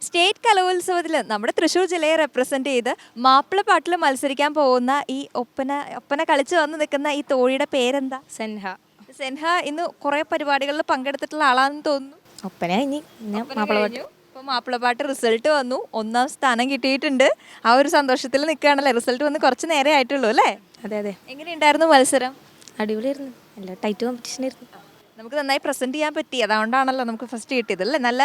State കലോത്സവത്തിൽ നമ്മുടെ തൃശ്ശൂർ ജില്ലയെ റെപ്രസെന്റ് ചെയ്ത് മാപ്പിളപ്പാട്ടിൽ മത്സരിക്കാൻ പോകുന്ന ഈ ഒപ്പന ഒപ്പന കളിച്ച് വന്ന് നിൽക്കുന്ന ഈ തോഴിയുടെ പേരെന്താ? സെൻഹ. സെൻഹ ഇന്ന് കുറേ പരിപാടികളിൽ പങ്കെടുത്തിട്ടുള്ള ആളാണെന്ന് തോന്നുന്നു. ഒപ്പന കഴിഞ്ഞ് പിന്നെ മാപ്പിളപ്പാട്ട്. ഇപ്പോൾ മാപ്പിളപ്പാട്ട് റിസൾട്ട് വന്നു, 1ാം സ്ഥാനം കിട്ടിയിട്ടുണ്ട്. ആ ഒരു സന്തോഷത്തിൽ നിൽക്കുകയാണല്ലേ. റിസൾട്ട് വന്ന് കുറച്ച് നേരെ ആയിട്ടുള്ളൂ അല്ലേ? അതെ അതെ, എങ്ങനെയുണ്ടായിരുന്നു മത്സരം? അടിപൊളിയായിരുന്നു. നല്ല ടൈറ്റ് കോമ്പറ്റീഷൻ ആയിരുന്നു. നമുക്ക് നന്നായി പ്രസൻറ്റ് ചെയ്യാൻ പറ്റി, അതുകൊണ്ടാണല്ലോ നമുക്ക് ഫസ്റ്റ് കിട്ടിയത് അല്ലേ. നല്ല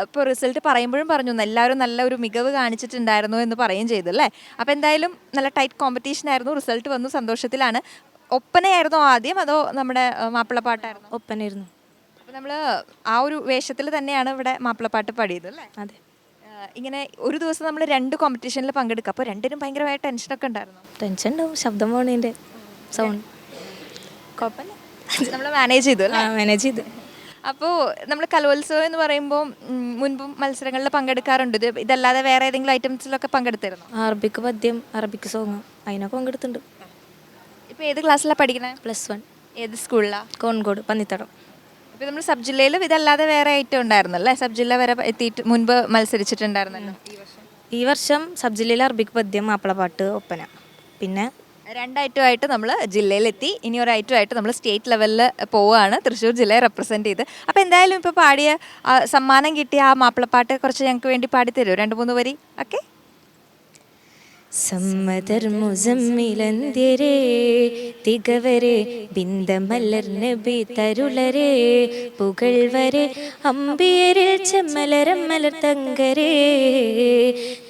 ഇപ്പോൾ റിസൾട്ട് പറയുമ്പോഴും പറഞ്ഞു എല്ലാവരും നല്ല ഒരു മികവ് കാണിച്ചിട്ടുണ്ടായിരുന്നു എന്ന് പറയുകയും ചെയ്തു അല്ലേ. അപ്പോൾ എന്തായാലും നല്ല ടൈറ്റ് കോമ്പറ്റീഷൻ ആയിരുന്നു. റിസൾട്ട് വന്നു, സന്തോഷത്തിലാണ്. ഒപ്പനയായിരുന്നോ ആദ്യം അതോ നമ്മുടെ മാപ്പിളപ്പാട്ടായിരുന്നു? ഒപ്പനായിരുന്നു. അപ്പോൾ നമ്മൾ ആ ഒരു വേഷത്തിൽ തന്നെയാണ് ഇവിടെ മാപ്പിളപ്പാട്ട് പാടിയത് അല്ലേ. അതെ. ഇങ്ങനെ ഒരു ദിവസം നമ്മൾ 2 കോമ്പറ്റീഷനിൽ പങ്കെടുക്കുക, അപ്പോൾ രണ്ടിനും ഭയങ്കരമായ ടെൻഷനൊക്കെ ഉണ്ടായിരുന്നു. ടെൻഷൻ ഉണ്ടാവും, ശബ്ദം പോണതിൻ്റെ സൗണ്ട്. കുഴപ്പമില്ല, നമ്മൾ മാനേജ് ചെയ്തു അല്ലേ. മാനേജ് ചെയ്ത്. അപ്പോൾ നമ്മൾ കലോത്സവം എന്ന് പറയുമ്പോൾ മുൻപും മത്സരങ്ങളിൽ പങ്കെടുക്കാറുണ്ട്. ഇതല്ലാതെ വേറെ ഏതെങ്കിലും ഐറ്റംസിലൊക്കെ പങ്കെടുത്തിരുന്നു? അറബിക്ക് പദ്യം, അറബിക്ക് സോങ്, അതിനൊക്കെ പങ്കെടുത്തിട്ടുണ്ട്. ഇപ്പോൾ ഏത് ക്ലാസ്സിലാണ് പഠിക്കുന്നത്? +1. ഏത് സ്കൂളിലാണ്? കോൺകോട് പന്നിത്തടം. ഇപ്പോൾ നമ്മൾ സബ് ജില്ലയിലും ഇതല്ലാതെ വേറെ ഐറ്റം ഉണ്ടായിരുന്നല്ലേ. സബ് ജില്ല വരെ എത്തിയിട്ട് മുൻപ് മത്സരിച്ചിട്ടുണ്ടായിരുന്നല്ലോ. ഈ വർഷം സബ് ജില്ലയിൽ അറബിക്ക് പദ്യം, മാപ്പിളപ്പാട്ട്, ഒപ്പന. പിന്നെ 2 ഐറ്റമായിട്ട് നമ്മൾ ജില്ലയിലെത്തി. ഇനി ഒരു ഐറ്റമായിട്ട് നമ്മൾ സ്റ്റേറ്റ് ലെവലിൽ പോവുകയാണ്, തൃശ്ശൂർ ജില്ലയെ റെപ്രസെൻറ്റ് ചെയ്ത്. അപ്പോൾ എന്തായാലും ഇപ്പോൾ പാടിയ സമ്മാനം കിട്ടിയ ആ മാപ്പിളപ്പാട്ട് കുറച്ച് ഞങ്ങൾക്ക് വേണ്ടി പാടിത്തരുമോ? 2-3 വരി ഒക്കെ. സമ്മതർ മുസമ്മിലന്ത്യരേ തികവരെ ബിന്ദമലർ നബി തരുളരേ പുകഴ്വരെ അമ്പിയരിൽ ചെമ്മലരം മലർ തങ്കരേ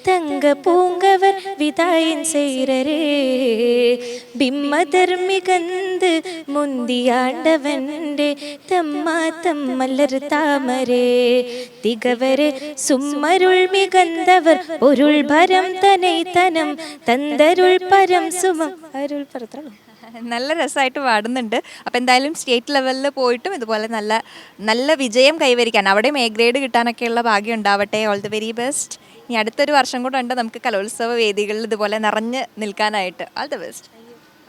തങ്ക പൂങ്കവർ വിതായൻ செய்ரரே ബിമ്മധർമ്മികന്ത് മുന്തിയാണ്ടവന്റെ തമ്മാത്തം മലർ താമരേ തികവരെ സുമ്മരുൾ മികന്തവർ പൊരുൾ ഭരം തനൈ തനം തന്തരുൾ പരം സുമം അരുൾ പരത്രല്ലോ. നല്ല രസമായിട്ട് പാടുന്നുണ്ട്. അപ്പോൾ എന്തായാലും സ്റ്റേറ്റ് ലെവലിൽ പോയിട്ടും ഇതുപോലെ നല്ല നല്ല വിജയം കൈവരിക്കാൻ, അവിടെയും A ഗ്രേഡ് കിട്ടാനൊക്കെയുള്ള ഭാഗ്യം ഉണ്ടാവട്ടെ. All the very best. ഇനി അടുത്തൊരു വർഷം കൂടെ ഉണ്ട് നമുക്ക് കലോത്സവ വേദികളിൽ ഇതുപോലെ നിറഞ്ഞ് നിൽക്കാനായിട്ട്. All the best.